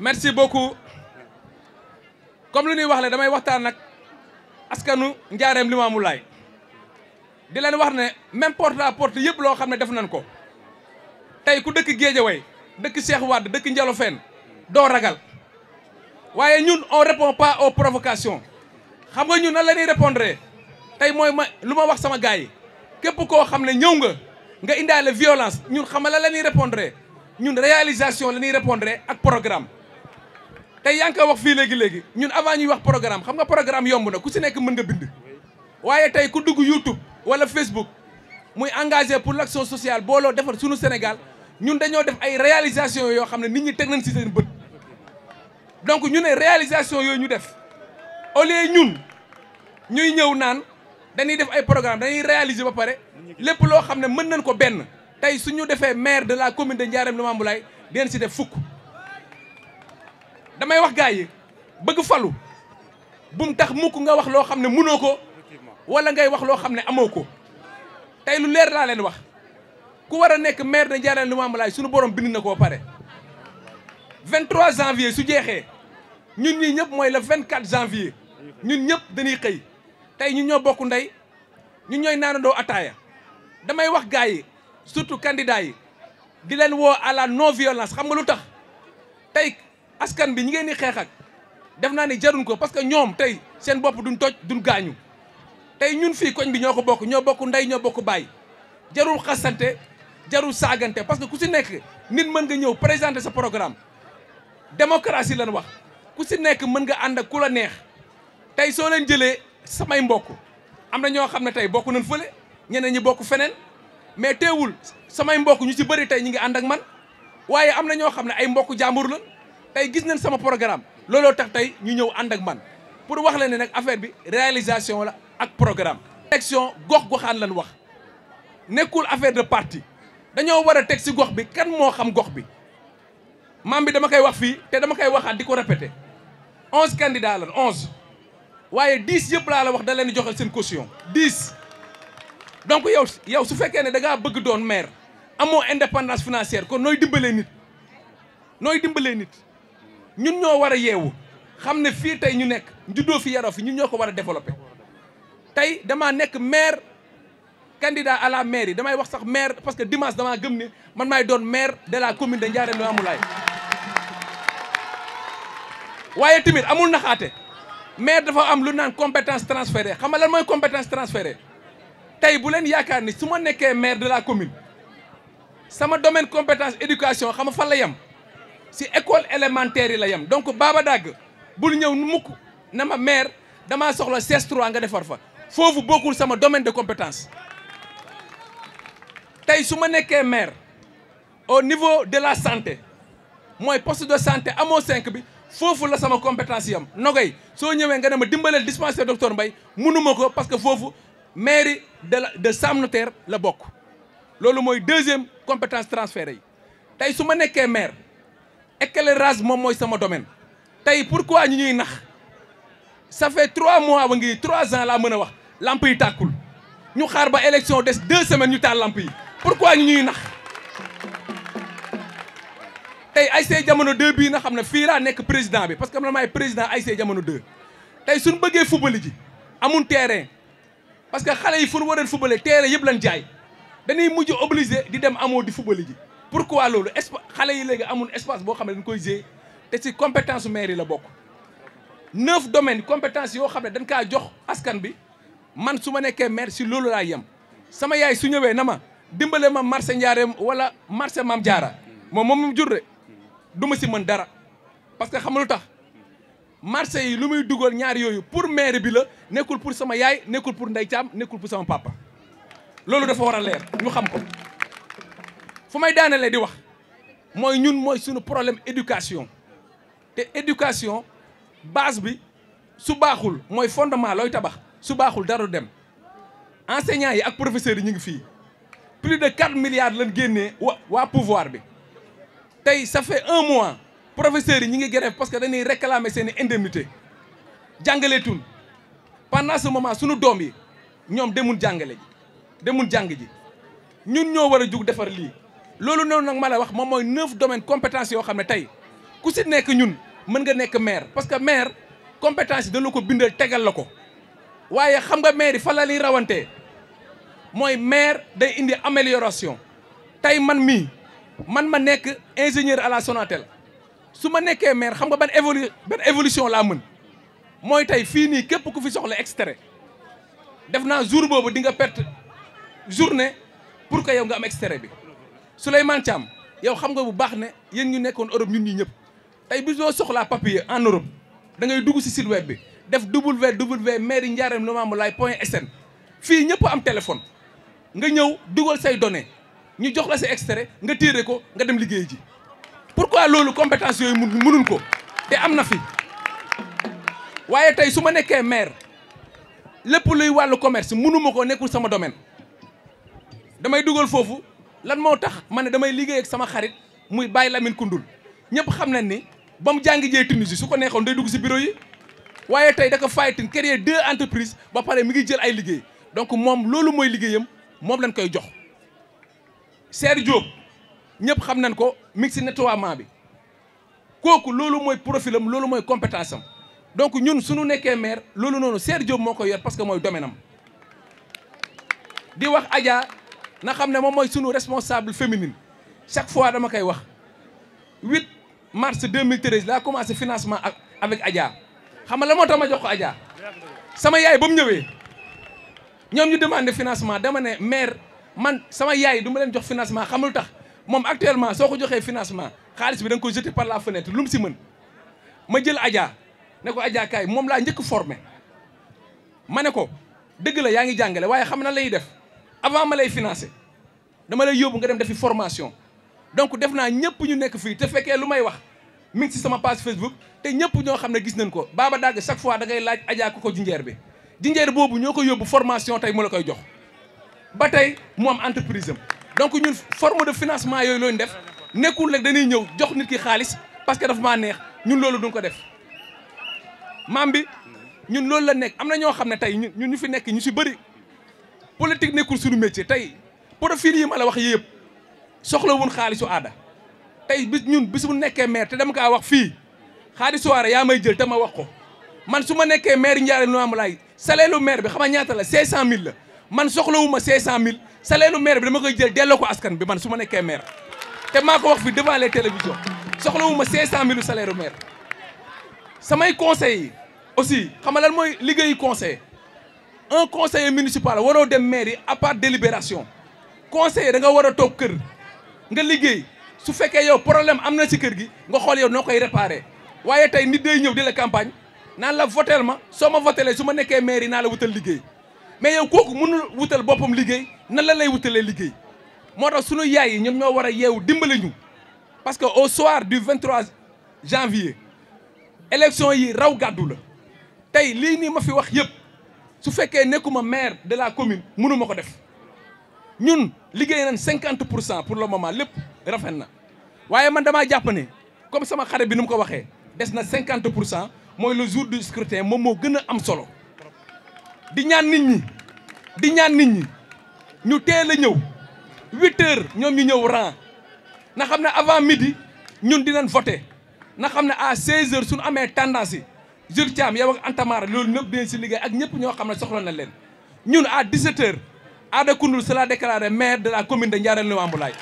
merci beaucoup comme lu ñuy wax le damay waxtaan nag askanu Njaareem Limaamulaay di leen wax ne même porte à porte yëpp loo xam ne def nañ ko tey ku dëkk Géejawaay dëkk Cheikh Wade dëkk Njolofeen doo ragal waaye ñun on répond pas aux provocations xam nga ñun nan la ñuy répondre tey mooy lu ma wax sama gars yi képp koo xam ne ñëw nga indaale violence ñun xam nga la ñuy répondre ñun réalisation la ñuy répondre ak programme tey yaa ngi koy wax fii léegi ñun avant ñuy wax programme xam nga programme yomb na ku si nekk mën nga bind waaye tey ku dugg YouTube wala Facebook muy engagé pour l'action sociale booloo defar sunu Sénégal ñun dañoo def ay réalisation yoo xam ne nit ñi teg nañ si seen bët donc ñu ne réalisation yooyu ñu def au lieu ñun ñuy ñëw naan dañuy def ay programme dañuy réaliser ba pare lépp loo xam ne mën nañ ko benn tey suñu defee maire de la commune de Ndiarème Limamoulaye dinañ si def fukk damay wax gars yi bëgg falu bum tax mukk nga wax loo xam ne mënoo ko wala ngay wax loo xam ne amoo ko tey lu leer laa leen wax ku war a nekk maire de Ndiarème Limamoulaye suñu borom bind na koo pare 23 janvier su jeexee ñun ñii ñëpp mooy le 24 janvier ñun ñëpp dañuy xëy tey ñun ñoo bokk ndey ñun ñooy naanandoo ataaya damay wax gars yi surtout candidats yi di leen woo à la non violence xam nga lu tax tey askan bi ñi ngeen di xeex ak def naa ni jaruñ ko parce que ñoom tey seen bopp duñ toj duñ gaañu tey ñun fii koñ bi ñoo ko bokk ñoo bokk ndey ñoo bokk baay jarul xasante jarul saagante parce que ku si nekk nit mën nga ñëw présenter sa programme démocratie lañ wax ku si nekk mën nga ànd ak ku la neex tey soo leen jëlee samay mbokk am na ñoo xam ne tey bokk nañ fële ñeneen ñi bokk feneen mais teewul samay mbokk ñu ci bëri tey ñi ngi ànd ak man waaye am na ñoo xam ne ay mbokk jàmbur la tey gis nañ sama programme looloo tax tey ñu ñëw ànd ak man pour wax leen ne nag affaire bi réalisation la ak programme. élection gox-goxaan lañ wax nekkul affaire de parti dañoo war a teg si gox bi kan moo xam gox bi maam bi dama koy wax fii te dama koy waxaat di ko répété 11 candidats lan 11 waaye 10 yëpp laa la wax da leen di joxal seen caution 10 donc yow su fekkee ne da ngaa bëgg doon maire amoo indépendance financière kon nooy dimbalee nit ñun ñoo war a yeewu xam ne fii tey ñu nekk juddoo fi yaroo fi ñun ñoo ko war a développer tey damaa nekk maire candidat à la mairie damay wax sax maire parce que dimanche damaa gëm ne man maay doon maire de la commune de Ndiarème Limamoulaye waaye tamit amul naxaate maire dafa am lu naan compétence transférée xam nga lan mooy compétence transférée tey bu leen yaakaar ni su ma nekkee maire de la commune sama domaine compétence éducation xam nga fan la yem si école élémentaire yi la yem donc Baba Dagg bul ñëw mukk na ma maire damaa soxla CS3 nga defar fa foofu bokkul sama domaine de compétence tey su ma nekkee maire au niveau de la santé mooy poste de santé amoo 5 bi foofu la sama compétence yam nogay soo ñëwee nga ne ma dimbaleel dispensaire docteur Mbaye mënuma ko parce que foofu mairie de Sam Notaire la bokk loolu mooy deuxième compétence transférée yi tey su ma nekkee maire éclairage moom mooy sama domaine tey pourquoi ñu ñuy nax ça fait 3 mois ba ngi 3 ans laa mën a wax lamp yi tàkkul ñu xaar ba élection des 2 semaines ñu taal lamp yi pourquoi ñu ñuy nax tey ASC jamono 2 bii nga xam ne fii laa nekk président bi parce que man maay président ASC jamono 2 tey suñu bëggee fubali ji amul terrain parce que xale yi fu ñu waroon fubale terrain yëpp lañ jaay dañuy mujj obligé di dem amoo di fubali ji pourquoi loolu xale yi léegi amul espace boo xam ne dañ koy gérer te si compétence maire yi la bokk 9 domaines compétence yoo xam ne dañ kaa jox askan bi man su ma nekkee maire si loolu laa yem sama yaay su ñëwee na ma dimbale ma marché Ndiarème wala marché Mame Diarra moom jur de du ma si mën dara parce que xam nga lu tax marché yi lu muy dugal ñaar yooyu pour maire bi la nekkul pour sama yaay nekkul pour Ndeye Thiam nekkul pour sama papa loolu dafa war a leer ñu xam ko fu may daanelee di wax mooy ñun mooy suñu problème éducation te éducation base bi su baaxul mooy fondement looy tabax su baaxul dara du dem enseignants yi ak professeurs yi ñu ngi fii plus de 4 milliards lañ génnee waa pouvoir bi tey ça fait 1 mois professeurs yi ñi ngi grève parce que dañuy réclamer seen i indemnité jàngaleetul pendant ce moment suñu doom yi ñoom demul jàngale ji demul jàng ji ñun ñoo war a jug defar lii loolu noonu nag ma la wax moom mooy 9 domaines compétences yoo xam ne tey ku si nekk ñun mën nga nekk maire parce que maire compétence yi da la ko bindal tegal la ko waaye xam nga maire yi fa la liy rawantee mooy maire day indi amélioration tey man mii man ma nekk ingénieur à la Sonatel su ma nekkee maire xam nga ban évolution laa mën mooy tey fii nii képp ku fi soxla extrait def naa jour boobu di nga perte journée pour que yow nga am extrait bi Souleymane Thiam yow xam nga bu baax ne yéen ñu nekkoon Europe ñun ñi ñëpp tey bis boo soxlaa papier en Europe da ngay dugg si site web bi def www.mairie-ndiarème-limamoulaye.sn fii ñëpp am téléphone nga ñëw dugal say données ñu jox la sa extrait nga tiire ko nga dem liggéey ji pourquoi loolu compétence yooyu mënuñ ko te am na fi waaye tey su ma nekkee maire lépp luy wàllu commerce mënuma ko nekkul sama domaine damay dugal foofu lan moo tax ma ne damay liggéey ak sama xarit muy Baye Lamine Koundoul ñëpp xam nañ ni ba mu jàngi jee Tunisie su ko neexoon day dugg si bureau yi waaye tey da ko fayitin créer 2 entreprises ba pare mi ngi jël ay liggéey donc moom loolu mooy liggéeyam moom lañ koy jox Seydou Diop ñëpp xam nañ ko mi ngi si nettoiement bi kooku loolu mooy profilam loolu mooy compétence am donc ñun suñu nekkee maire loolu noonu Seydou Diop moo koy yor parce que mooy domaine am di wax Adja na xam ne moom mooy sunu responsable féminine chaque fois dama koy wax 8 mars 2013 laa commencé financement avec Adja xam nga la moo tax ma jox ko Adja sama yaay ba mu ñëwee ñoom ñu demandé financement dama ne maire man sama yaay du ma leen jox financement xam lu tax moom actuellement soo ko joxee financement xaalis bi da nga ko jeter par la fenêtre lu mu si mën ma jël Adja ne ko Adja kaay moom laa njëkk formé ma ne ko dëgg la yaa ngi jàngale waaye xam na lay def avant ma lay financé dama lay yóbbu nga dem defi formation donc def naa ñëpp ñu nekk fii te fekkee lu may wax mi ngi si sama page Facebook te ñëpp ñoo xam ne gis nañ ko Baba Dagg chaque fois da ngay laaj Adja ko jinjeer bi jinjeer boobu ñoo ko yóbbu formation tey mu la koy jox ba tey mu am entreprise am donc ñun forme de financement yooyu looñu def nekkul rek dañuy ñëw jox nit ki xaalis parce que dafa maa neex ñun loolu duñ ko def maam bi ñun loolu la nekk am na ñoo xam ne tey ñun ñu fi nekk ñu si bëri politique nekkul suñu métier tey profil yi ma la wax yëpp soxla woon xaalisu aada tey bis bu nekkee maire te dama kaa wax fii xaalisu aada yaa may jël te ma wax ko man su ma nekkee maire Ndiarème Limamoulaye salaire lu maire bi xam nga ñaata la 500000 la man soxlawuma 500000 salaire lu maire bi dama koy jël delloo ko askan bi man su ma nekkee maire te maa ko wax fi devant les télévisions soxlawuma 500000 salaire lu maire samay conseils yi aussi xam nga lan mooy liggéeyu conseil un conseiller municipal waroo dem maire yi à part délibération conseiller da nga war a toog kër nga liggéey su fekkee yow problème am na ci kër gi nga xool yow noo koy réparé waaye tey nit day ñëw di la campagne naan la votel ma soo ma votelee su ma nekkee maire yi naa la wutal liggéey mais yow kooku mënul wutal boppam liggéey nan la lay wutalee liggéey moo tax sunu yaay yi ñoom ñoo war a yeewu dimbale ñu parce que au soir du 23 janvier élection yi raw gàddu la tey lii nii ma fi wax yëpp su fekkee nekkuma maire de la commune mënu ma ko def ñun liggéey nañ 50% pour le moment lépp rafet na waaye man damaa jàpp ne comme sama xarit bi nu mu ko waxee des na 50% mooy le jour du scrutin moom moo gën a am solo di ñaan nit ñi ñu teel a ñëw 8 heures ñoom ñu ñëw rang na xam ne avant midi ñun dinañ voter na xam ne à 16 heures suñu amee tendance yi Jules Thiam yow ak Antamara loolu ñëpp dinañ si liggéey ak ñëpp ñoo xam ne soxla na leen ñun à 17 heures Ada Koundoul sera déclaré maire de la commune de Ndiarème Limamoulaye